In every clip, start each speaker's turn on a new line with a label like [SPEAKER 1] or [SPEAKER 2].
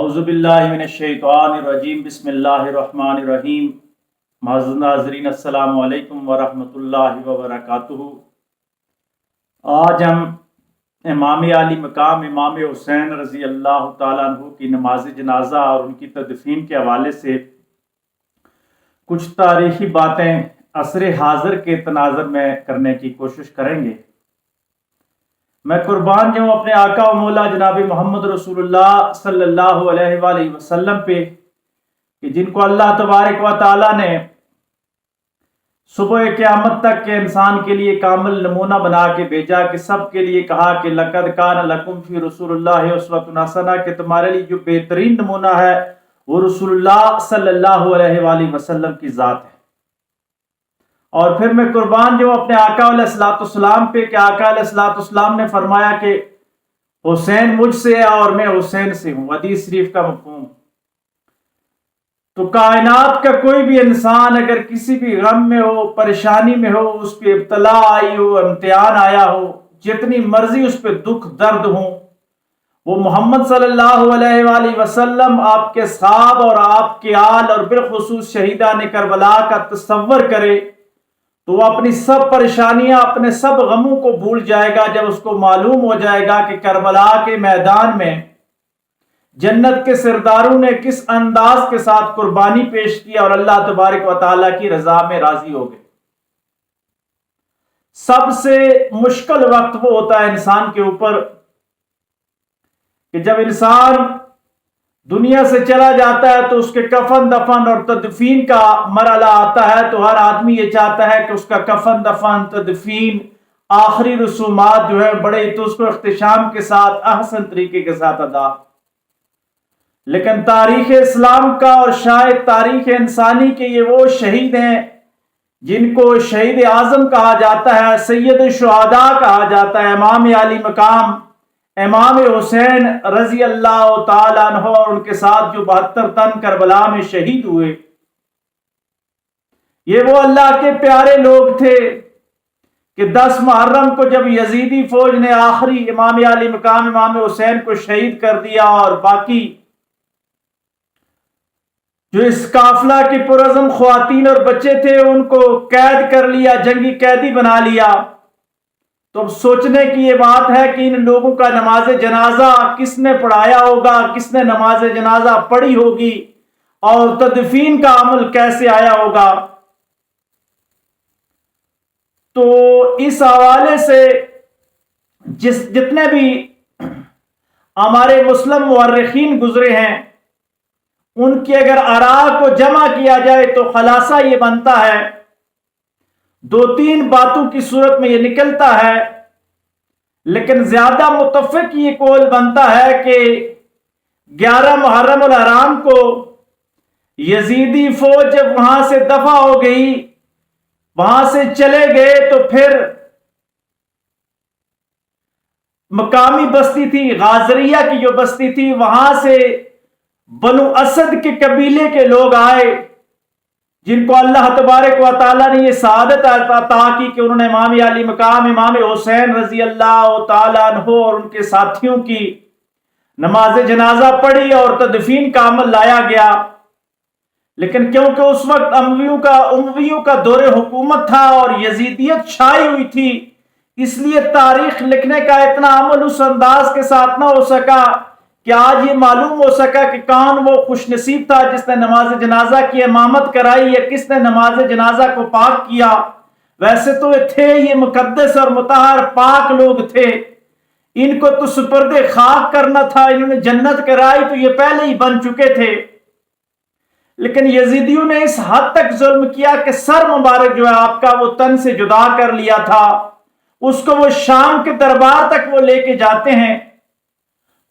[SPEAKER 1] اعوذ باللہ من الشیطان الرجیم بسم اللہ الرحمن الرحیم۔ معزز ناظرین السلام علیکم ورحمۃ اللہ وبرکاتہ۔ آج ہم امام علی مقام امام حسین رضی اللہ تعالیٰ عنہ کی نماز جنازہ اور ان کی تدفین کے حوالے سے کچھ تاریخی باتیں عصر حاضر کے تناظر میں کرنے کی کوشش کریں گے۔ میں قربان جاؤں اپنے آقا و مولا جناب محمد رسول اللہ صلی اللہ علیہ وآلہ وسلم پہ کہ جن کو اللہ تبارک و تعالیٰ نے صبح قیامت تک کے انسان کے لیے کامل نمونہ بنا کے بھیجا، کہ سب کے لیے کہا کہ لقد کان لکم فی رسول اللہ اسوۃ حسنہ، کہ تمہارے لیے جو بہترین نمونہ ہے وہ رسول اللہ صلی اللہ علیہ وآلہ وسلم کی ذات ہے۔ اور پھر میں قربان جو اپنے آقا علیہ الصلوۃ والسلام پہ کہ آقا علیہ الصلوۃ والسلام نے فرمایا کہ حسین مجھ سے ہے اور میں حسین سے ہوں، حدیث شریف کا مفہوم۔ تو کائنات کا کوئی بھی انسان اگر کسی بھی غم میں ہو، پریشانی میں ہو، اس پہ ابتلا آئی ہو، امتحان آیا ہو، جتنی مرضی اس پہ دکھ درد ہوں، وہ محمد صلی اللہ علیہ وآلہ وسلم آپ کے صحاب اور آپ کے آل اور بالخصوص شہیدان کربلا کا تصور کرے تو وہ اپنی سب پریشانیاں، اپنے سب غموں کو بھول جائے گا جب اس کو معلوم ہو جائے گا کہ کربلا کے میدان میں جنت کے سرداروں نے کس انداز کے ساتھ قربانی پیش کی اور اللہ تبارک و تعالیٰ کی رضا میں راضی ہو گئے۔ سب سے مشکل وقت وہ ہوتا ہے انسان کے اوپر کہ جب انسان دنیا سے چلا جاتا ہے تو اس کے کفن دفن اور تدفین کا مرحلہ آتا ہے، تو ہر آدمی یہ چاہتا ہے کہ اس کا کفن دفن تدفین آخری رسومات جو ہے بڑے اس کو اختشام کے ساتھ احسن طریقے کے ساتھ ادا۔ لیکن تاریخ اسلام کا اور شاید تاریخ انسانی کے یہ وہ شہید ہیں جن کو شہید اعظم کہا جاتا ہے، سید الشہداء کہا جاتا ہے، امام علی مقام امام حسین رضی اللہ تعالیٰ عنہ اور ان کے ساتھ جو 72 تن کربلا میں شہید ہوئے۔ یہ وہ اللہ کے پیارے لوگ تھے کہ 10 محرم کو جب یزیدی فوج نے آخری امام علی مقام امام حسین کو شہید کر دیا اور باقی جو اس قافلہ کی پرعزم خواتین اور بچے تھے ان کو قید کر لیا، جنگی قیدی بنا لیا، تو اب سوچنے کی یہ بات ہے کہ ان لوگوں کا نماز جنازہ کس نے پڑھایا ہوگا، کس نے نماز جنازہ پڑھی ہوگی اور تدفین کا عمل کیسے آیا ہوگا۔ تو اس حوالے سے جتنے بھی ہمارے مسلم مورخین گزرے ہیں ان کی اگر آراء کو جمع کیا جائے تو خلاصہ یہ بنتا ہے، 2-3 باتوں کی صورت میں یہ نکلتا ہے، لیکن زیادہ متفق یہ قول بنتا ہے کہ 11 محرم الحرام کو یزیدی فوج جب وہاں سے دفع ہو گئی، وہاں سے چلے گئے، تو پھر مقامی بستی تھی غازریہ کی جو بستی تھی، وہاں سے بنو اسد کے قبیلے کے لوگ آئے جن کو اللہ تبارک و تعالیٰ نے یہ سعادت عطا کی کہ انہوں نے امام علی مقام امام حسین رضی اللہ تعالیٰ عنہ اور ان کے ساتھیوں کی نماز جنازہ پڑھی اور تدفین کا عمل لایا گیا۔ لیکن کیونکہ اس وقت امویوں کا دور حکومت تھا اور یزیدیت چھائی ہوئی تھی، اس لیے تاریخ لکھنے کا اتنا عمل اس انداز کے ساتھ نہ ہو سکا کہ آج یہ معلوم ہو سکا کہ کون وہ خوش نصیب تھا جس نے نماز جنازہ کی امامت کرائی یا کس نے نماز جنازہ کو پاک کیا۔ ویسے تو تھے یہ مقدس اور مطہر پاک لوگ تھے، ان کو تو سپرد خاک کرنا تھا، انہوں نے جنت کرائی تو یہ پہلے ہی بن چکے تھے۔ لیکن یزیدیوں نے اس حد تک ظلم کیا کہ سر مبارک جو ہے آپ کا وہ تن سے جدا کر لیا تھا، اس کو وہ شام کے دربار تک وہ لے کے جاتے ہیں۔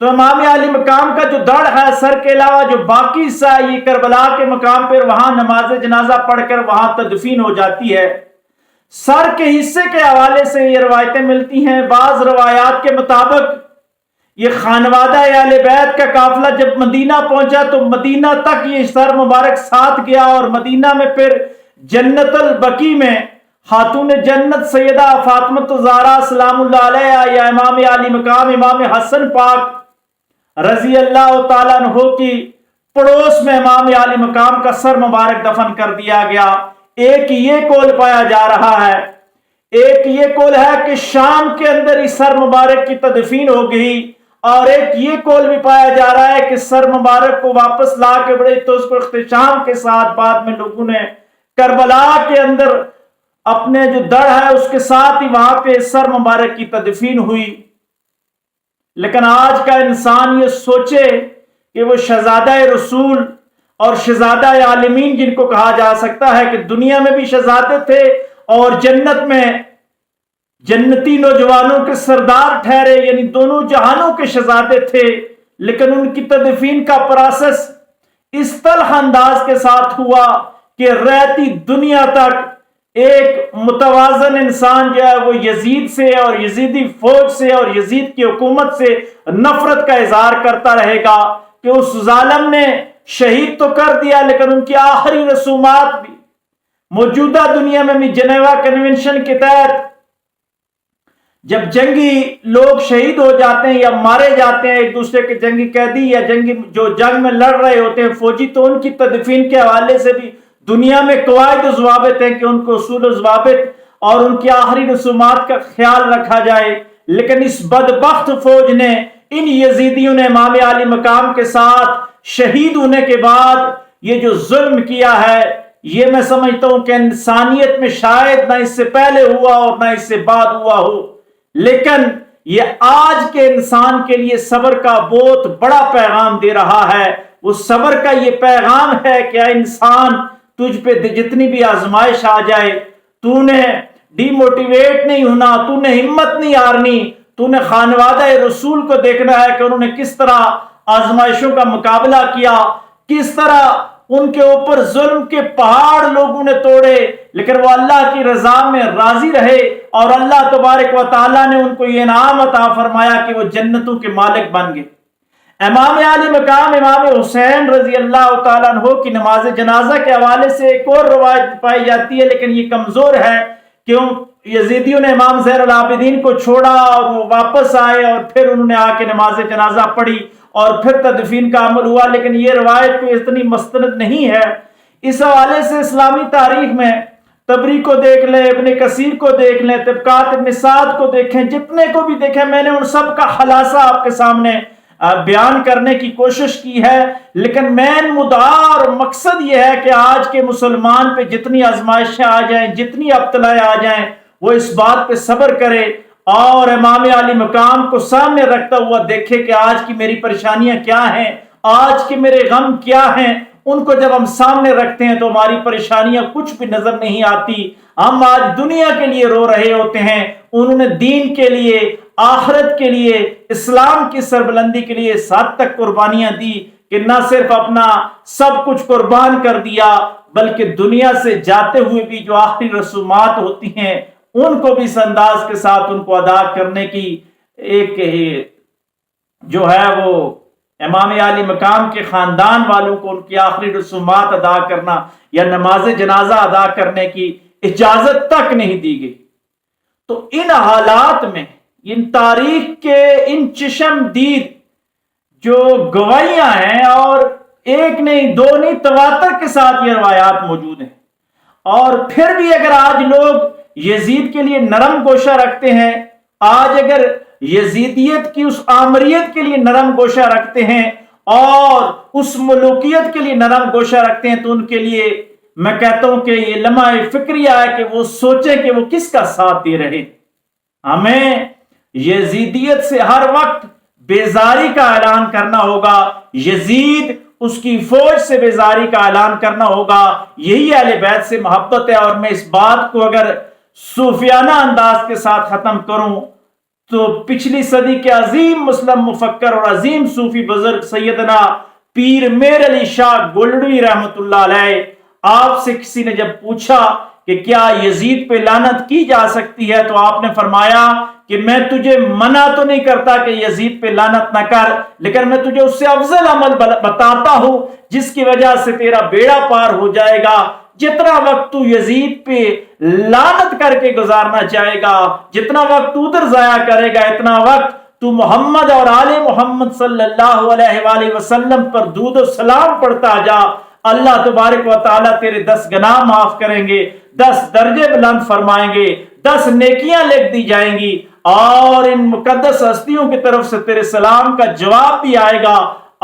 [SPEAKER 1] تو امام علی مقام کا جو دڑ ہے سر کے علاوہ جو باقی حصہ یہ کربلا کے مقام پر وہاں نماز جنازہ پڑھ کر وہاں تدفین ہو جاتی ہے۔ سر کے حصے کے حوالے سے یہ روایتیں ملتی ہیں، بعض روایات کے مطابق یہ خانوادہ اہل بیت کا قافلہ جب مدینہ پہنچا تو مدینہ تک یہ سر مبارک ساتھ گیا اور مدینہ میں پھر جنت البقیع میں خاتون جنت سیدہ فاطمہ الزہرا سلام اللہ علیہا یا امام علی مقام امام حسن پاک رضی اللہ تعالیٰ عنہ کی پڑوس میں امام عالی مقام کا سر مبارک دفن کر دیا گیا۔ ایک یہ قول پایا جا رہا ہے، ایک یہ قول ہے کہ شام کے اندر ہی سر مبارک کی تدفین ہو گئی، اور ایک یہ قول بھی پایا جا رہا ہے کہ سر مبارک کو واپس لا کے بڑے تو اس کو اختتام کے ساتھ بعد میں لوگوں نے کربلا کے اندر اپنے جو دڑ ہے اس کے ساتھ ہی وہاں پہ سر مبارک کی تدفین ہوئی۔ لیکن آج کا انسان یہ سوچے کہ وہ شہزادہ رسول اور شہزادہ عالمین جن کو کہا جا سکتا ہے کہ دنیا میں بھی شہزادے تھے اور جنت میں جنتی نوجوانوں کے سردار ٹھہرے، یعنی دونوں جہانوں کے شہزادے تھے، لیکن ان کی تدفین کا پروسیس اس تلخ انداز کے ساتھ ہوا کہ رہتی دنیا تک ایک متوازن انسان جو ہے وہ یزید سے اور یزیدی فوج سے اور یزید کی حکومت سے نفرت کا اظہار کرتا رہے گا کہ اس ظالم نے شہید تو کر دیا، لیکن ان کی آخری رسومات بھی موجودہ دنیا میں بھی جنیوا کنونشن کے تحت جب جنگی لوگ شہید ہو جاتے ہیں یا مارے جاتے ہیں، ایک دوسرے کے جنگی قیدی یا جنگی جو جنگ میں لڑ رہے ہوتے ہیں فوجی، تو ان کی تدفین کے حوالے سے بھی دنیا میں قواعد و ضوابط ہیں کہ ان کو اصول و ضوابط اور ان کی آخری رسومات کا خیال رکھا جائے۔ لیکن اس بدبخت فوج نے، ان یزیدیوں نے امام عالی مقام کے ساتھ شہید ہونے کے بعد یہ جو ظلم کیا ہے، یہ میں سمجھتا ہوں کہ انسانیت میں شاید نہ اس سے پہلے ہوا اور نہ اس سے بعد ہوا ہو، لیکن یہ آج کے انسان کے لیے صبر کا بہت بڑا پیغام دے رہا ہے۔ وہ صبر کا یہ پیغام ہے کہ اے انسان، تجھ پہ جتنی بھی آزمائش آ جائے تو نے ڈی موٹیویٹ نہیں ہونا، تو نے ہمت نہیں ہارنی، تو نے خانوادہ رسول کو دیکھنا ہے کہ انہوں نے کس طرح آزمائشوں کا مقابلہ کیا، کس طرح ان کے اوپر ظلم کے پہاڑ لوگوں نے توڑے، لیکن وہ اللہ کی رضا میں راضی رہے اور اللہ تبارک و تعالیٰ نے ان کو یہ انعام عطا فرمایا کہ وہ جنتوں کے مالک بن گئے۔ امام عالی مقام امام حسین رضی اللہ تعالیٰ عنہ کی نماز جنازہ کے حوالے سے ایک اور روایت پائی جاتی ہے، لیکن یہ کمزور ہے، کہ یزیدیوں نے امام زین العابدین کو چھوڑا اور وہ واپس آئے اور پھر انہوں نے آ کے نماز جنازہ پڑھی اور پھر تدفین کا عمل ہوا، لیکن یہ روایت کوئی اتنی مستند نہیں ہے۔ اس حوالے سے اسلامی تاریخ میں طبری کو دیکھ لیں، ابن کثیر کو دیکھ لیں، طبقات ابن سعد کو دیکھیں، جتنے کو بھی دیکھیں، میں نے ان سب کا خلاصہ آپ کے سامنے بیان کرنے کی کوشش کی ہے، لیکن مین مدعا اور مقصد یہ ہے کہ آج کے مسلمان پہ جتنی آزمائشیں آ جائیں، جتنی ابتلائیں آ جائیں، وہ اس بات پہ صبر کرے اور امام عالی مقام کو سامنے رکھتا ہوا دیکھے کہ آج کی میری پریشانیاں کیا ہیں، آج کے میرے غم کیا ہیں۔ ان کو جب ہم سامنے رکھتے ہیں تو ہماری پریشانیاں کچھ بھی نظر نہیں آتی۔ ہم آج دنیا کے لیے رو رہے ہوتے ہیں، انہوں نے دین کے لیے، آخرت کے لیے، اسلام کی سربلندی کے لیے اس حد تک قربانیاں دی کہ نہ صرف اپنا سب کچھ قربان کر دیا، بلکہ دنیا سے جاتے ہوئے بھی جو آخری رسومات ہوتی ہیں ان کو بھی اس انداز کے ساتھ ان کو ادا کرنے کی ایک جو ہے وہ امام عالی مقام کے خاندان والوں کو ان کی آخری رسومات ادا کرنا یا نماز جنازہ ادا کرنے کی اجازت تک نہیں دی گئی۔ تو ان حالات میں ان تاریخ کے ان چشم دید جو گواہیاں ہیں، اور ایک نہیں دو نہیں تواتر کے ساتھ یہ روایات موجود ہیں، اور پھر بھی اگر آج لوگ یزید کے لیے نرم گوشہ رکھتے ہیں، آج اگر یزیدیت کی اس آمریت کے لیے نرم گوشہ رکھتے ہیں اور اس ملوکیت کے لیے نرم گوشہ رکھتے ہیں، تو ان کے لیے میں کہتا ہوں کہ یہ لمحہ فکریہ ہے کہ وہ سوچیں کہ وہ کس کا ساتھ دے رہے۔ ہمیں یزیدیت سے ہر وقت بیزاری کا اعلان کرنا ہوگا، یزید اس کی فوج سے بیزاری کا اعلان کرنا ہوگا۔ یہی اہل بیت سے محبت ہے۔ اور میں اس بات کو اگر صوفیانہ انداز کے ساتھ ختم کروں تو پچھلی صدی کے عظیم مسلم مفکر اور عظیم صوفی بزرگ سیدنا پیر میر علی شاہ گولڑوی رحمت اللہ علیہ، آپ سے کسی نے جب پوچھا کہ کیا یزید پہ لعنت کی جا سکتی ہے، تو آپ نے فرمایا کہ میں تجھے منع تو نہیں کرتا کہ یزید پہ لعنت نہ کر، لیکن میں تجھے اس سے افضل عمل بتاتا ہوں جس کی وجہ سے تیرا بیڑا پار ہو جائے گا۔ جتنا وقت تو یزید پہ لعنت کر کے گزارنا چاہے گا، جتنا وقت تو ادھر ضائع کرے گا، اتنا وقت تو محمد اور آل محمد صلی اللہ علیہ وآلہ وسلم پر درود و سلام پڑھتا جا، اللہ تبارک و تعالیٰ تیرے 10 گناہ معاف کریں گے، 10 درجے بلند فرمائیں گے، 10 نیکیاں لکھ دی جائیں گی، اور ان مقدس ہستیوں کی طرف سے تیرے سلام کا جواب بھی آئے گا،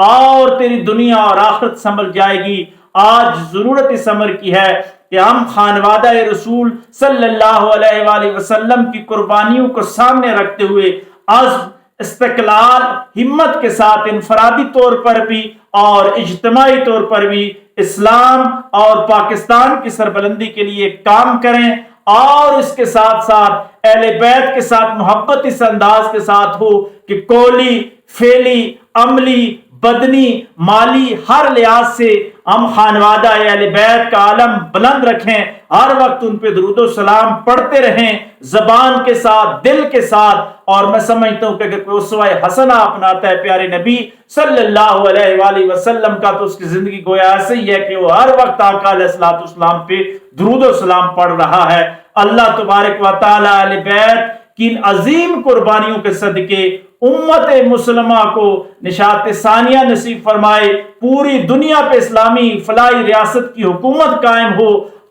[SPEAKER 1] اور تیری دنیا اور آخرت سنبھل جائے گی۔ آج ضرورت اس امر کی ہے کہ ہم خانوادہ رسول صلی اللہ علیہ وآلہ وسلم کی قربانیوں کو سامنے رکھتے ہوئے عزم، استقلال، ہمت کے ساتھ انفرادی طور پر بھی اور اجتماعی طور پر بھی اسلام اور پاکستان کی سربلندی کے لیے کام کریں، اور اس کے ساتھ ساتھ اہل بیت کے ساتھ محبت اس انداز کے ساتھ ہو کہ قولی، فعلی، عملی، بدنی، مالی ہر لحاظ سے ہم خانوادہ اہل بیت کا علم بلند رکھیں، ہر وقت ان پہ درود و سلام پڑھتے رہیں، زبان کے ساتھ، دل کے ساتھ۔ اور میں سمجھتا ہوں کہ اگر کوئی اسوہ حسنہ اپناتا ہے پیارے نبی صلی اللہ علیہ وآلہ وسلم کا، تو اس کی زندگی گویا ایسے ہی ہے کہ وہ ہر وقت آقا علیہ الصلوۃ والسلام پہ درود و سلام پڑھ رہا ہے۔ اللہ تبارک و تعالی اہل بیت کی ان عظیم قربانیوں کے صدقے امت مسلمہ کو نشاط ثانیہ نصیب فرمائے، پوری دنیا پہ اسلامی فلاحی ریاست کی حکومت قائم ہو،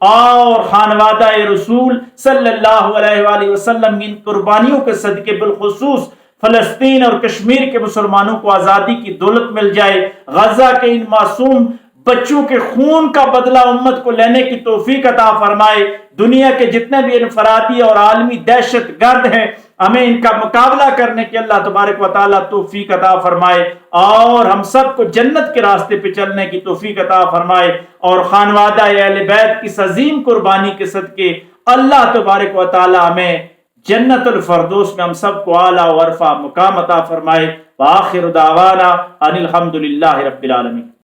[SPEAKER 1] اور خانوادہ رسول صلی اللہ علیہ وآلہ وسلم کی ان قربانیوں کے صدقے بالخصوص فلسطین اور کشمیر کے مسلمانوں کو آزادی کی دولت مل جائے، غزہ کے ان معصوم بچوں کے خون کا بدلہ امت کو لینے کی توفیق عطا فرمائے، دنیا کے جتنے بھی انفرادی اور عالمی دہشت گرد ہیں ہمیں ان کا مقابلہ کرنے کی اللہ تبارک و تعالیٰ توفیق عطا فرمائے، اور ہم سب کو جنت کے راستے پہ چلنے کی توفیق عطا فرمائے، اور خانوادہ اہل بیت کی اس عظیم قربانی کے صدقے اللہ تبارک و تعالیٰ ہمیں جنت الفردوس میں ہم سب کو اعلیٰ و عرفہ مقام عطا فرمائے۔ وآخر دعوانا ان الحمد للہ رب العالمین۔